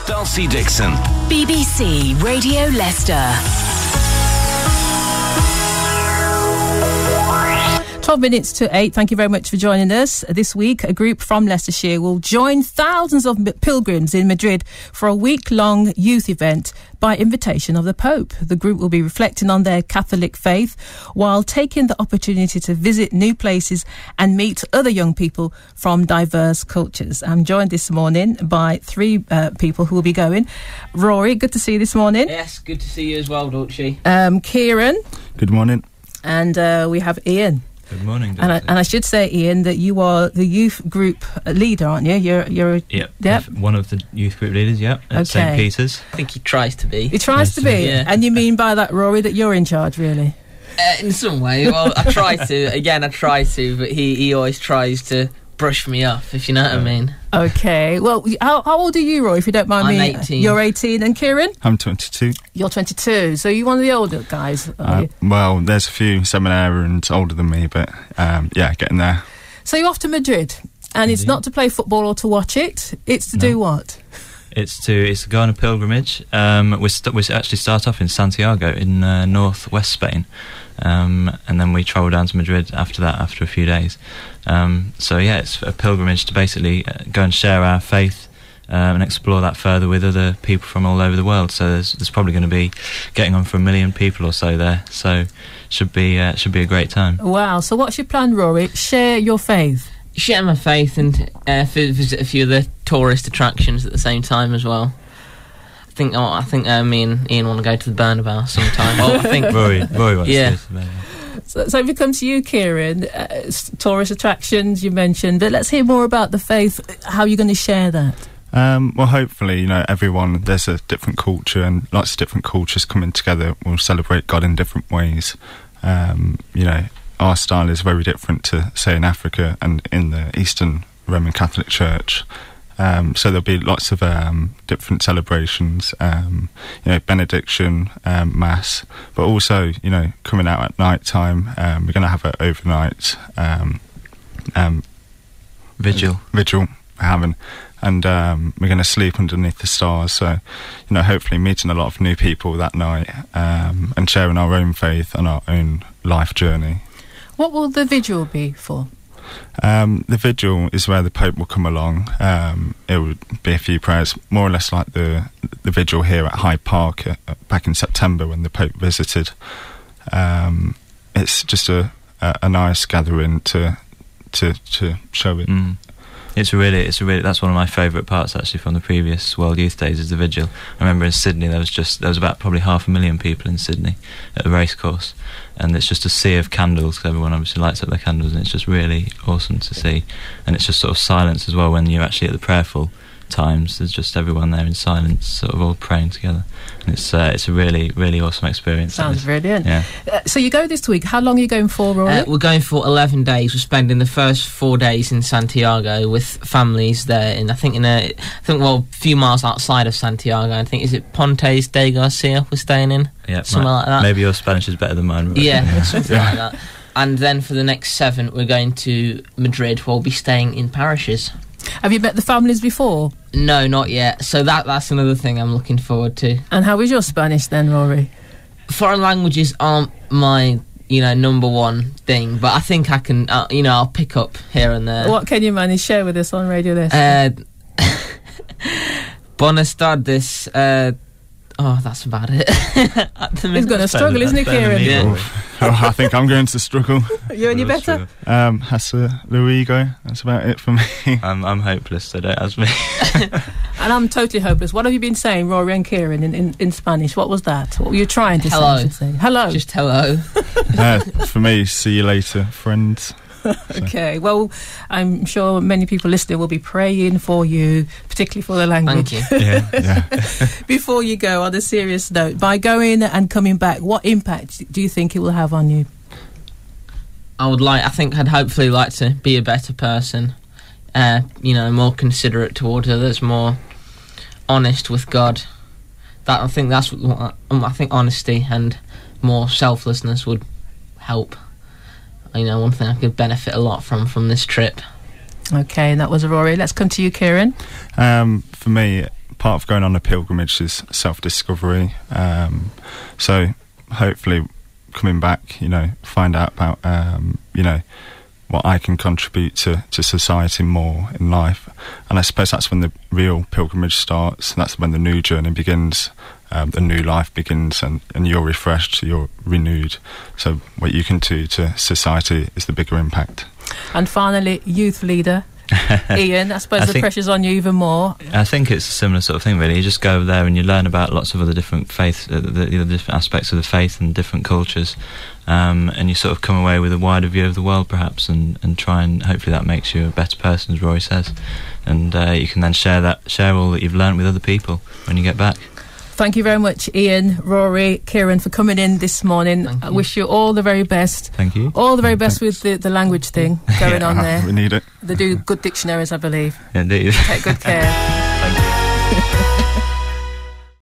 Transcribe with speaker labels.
Speaker 1: Dulcie Dixon.
Speaker 2: BBC Radio Leicester.
Speaker 3: 12 minutes to 8. Thank you very much for joining us. This week, a group from Leicestershire will join thousands of pilgrims in Madrid for a week-long youth event by invitation of the Pope. The group will be reflecting on their Catholic faith while taking the opportunity to visit new places and meet other young people from diverse cultures. I'm joined this morning by three people who will be going. Rory, good to see you this morning.
Speaker 4: Yes, good to see you as well, Dulcie.
Speaker 3: Kieran.
Speaker 5: Good morning.
Speaker 3: And we have Ian.
Speaker 6: Good morning,
Speaker 3: and I should say, Ian, that you are the youth group leader, aren't you? You're
Speaker 6: yep. One of the youth group leaders, at St. Peter's.
Speaker 4: I think he tries to be.
Speaker 3: He tries to be?
Speaker 4: Yeah.
Speaker 3: And you mean by that, Rory, that you're in charge, really?
Speaker 4: In some way. Well, I try to, but he always tries to brush me off, if you know what I mean.
Speaker 3: Okay. Well, how old are you, Roy, if you don't mind me?
Speaker 4: I'm 18.
Speaker 3: You're 18. And Kieran?
Speaker 5: I'm 22.
Speaker 3: You're 22. So you're one of the older guys, are you?
Speaker 5: Well, there's a few seminarians older than me, but getting there.
Speaker 3: So you're off to Madrid, and
Speaker 6: Indeed.
Speaker 3: It's not to play football or to watch it. It's to do what?
Speaker 6: It's to go on a pilgrimage. We actually start off in Santiago in northwest Spain, and then we travel down to Madrid after that, after a few days. It's a pilgrimage to basically go and share our faith and explore that further with other people from all over the world. So there's probably going to be getting on for 1 million people or so there. So should be a great time.
Speaker 3: Wow. So what's your plan, Rory? Share your faith.
Speaker 4: Share my faith and visit a few of the tourist attractions at the same time as well. I think me and Ian want to go to the Bernabeu sometime. Well, I think
Speaker 6: Rory wants to.
Speaker 3: So if it comes to you, Kieran, tourist attractions you mentioned, but let's hear more about the faith. How are you going to share that?
Speaker 5: Well, hopefully, everyone, there's a different culture, and lots of different cultures coming together will celebrate God in different ways. Our style is very different to, say, in Africa and in the Eastern Roman Catholic Church. So there'll be lots of different celebrations, benediction, mass, but also, coming out at night time. We're going to have an overnight
Speaker 6: vigil
Speaker 5: we're having, and we're going to sleep underneath the stars. So, hopefully meeting a lot of new people that night, and sharing our own faith and our own life journey.
Speaker 3: What will the vigil be for?
Speaker 5: The vigil is where the Pope will come along. It would be a few prayers, more or less like the vigil here at Hyde Park back in September when the Pope visited. It's just a nice gathering to show it.
Speaker 6: It's really that's one of my favourite parts actually from the previous World Youth Days is the vigil. I remember in Sydney there was about probably 500,000 people in Sydney at the racecourse, and it's just a sea of candles because everyone obviously lights up their candles, and it's just really awesome to see. And it's just sort of silence as well when you're actually at the prayerful times. There's just everyone there in silence, sort of all praying together, and it's a really, really awesome experience.
Speaker 3: Sounds brilliant.
Speaker 6: Yeah.
Speaker 3: So you go this week. How long are you going for, Rory?
Speaker 4: We're going for 11 days. We're spending the first 4 days in Santiago with families there. A few miles outside of Santiago. I think, is it Pontes de Garcia we're staying in?
Speaker 6: Yeah,
Speaker 4: something like that.
Speaker 6: Maybe your Spanish is better than mine. Right?
Speaker 4: Yeah, something like that. And then for the next 7, we're going to Madrid. We'll be staying in parishes.
Speaker 3: Have you met the families before?
Speaker 4: No, not yet. So that's another thing I'm looking forward to.
Speaker 3: And how is your Spanish then, Rory?
Speaker 4: Foreign languages aren't my, number one thing, but I think I can, I'll pick up here and there.
Speaker 3: What can you manage? Share with us on Radio Leicester.
Speaker 4: Buenas tardes. That's about it.
Speaker 3: He's going to struggle, isn't he, Kieran?
Speaker 4: Yeah.
Speaker 5: I think I'm going to struggle.
Speaker 3: You any better?
Speaker 5: Hasta luego. That's about it for me.
Speaker 6: I'm hopeless, so don't ask me.
Speaker 3: And I'm totally hopeless. What have you been saying, Rory and Kieran, in Spanish? What was that? What were you trying to say? I should say? Hello.
Speaker 4: Just hello.
Speaker 5: For me, see you later, friends.
Speaker 3: Okay, well, I'm sure many people listening will be praying for you, particularly for the language.
Speaker 4: Thank you.
Speaker 5: Yeah.
Speaker 3: Before you go, on a serious note, by going and coming back, what impact do you think it will have on you?
Speaker 4: I think I'd hopefully like to be a better person, more considerate towards others, more honest with God. I think honesty and more selflessness would help. One thing I could benefit a lot from this trip.
Speaker 3: Okay, and that was Rory. Let's come to you, Kieran.
Speaker 5: For me, part of going on a pilgrimage is self-discovery. So hopefully coming back, you know, find out about, you know, what I can contribute to society more in life. And I suppose that's when the real pilgrimage starts. That's when the new journey begins. The new life begins, and you're refreshed, you're renewed. So what you can do to society is the bigger impact.
Speaker 3: And finally, youth leader Ian, I suppose the pressure's on you even more.
Speaker 6: I think it's a similar sort of thing, really. You just go over there and you learn about lots of other different faiths, the different aspects of the faith and different cultures, and you sort of come away with a wider view of the world, perhaps, and try and hopefully that makes you a better person, as Rory says, and you can then share all that you've learned with other people when you get back.
Speaker 3: Thank you very much, Ian, Rory, Kieran, for coming in this morning. I wish you all the very best.
Speaker 6: Thank you.
Speaker 3: All the very best with the language thing going on there.
Speaker 5: We need it.
Speaker 3: They do good dictionaries, I believe.
Speaker 6: Indeed.
Speaker 3: Take good care.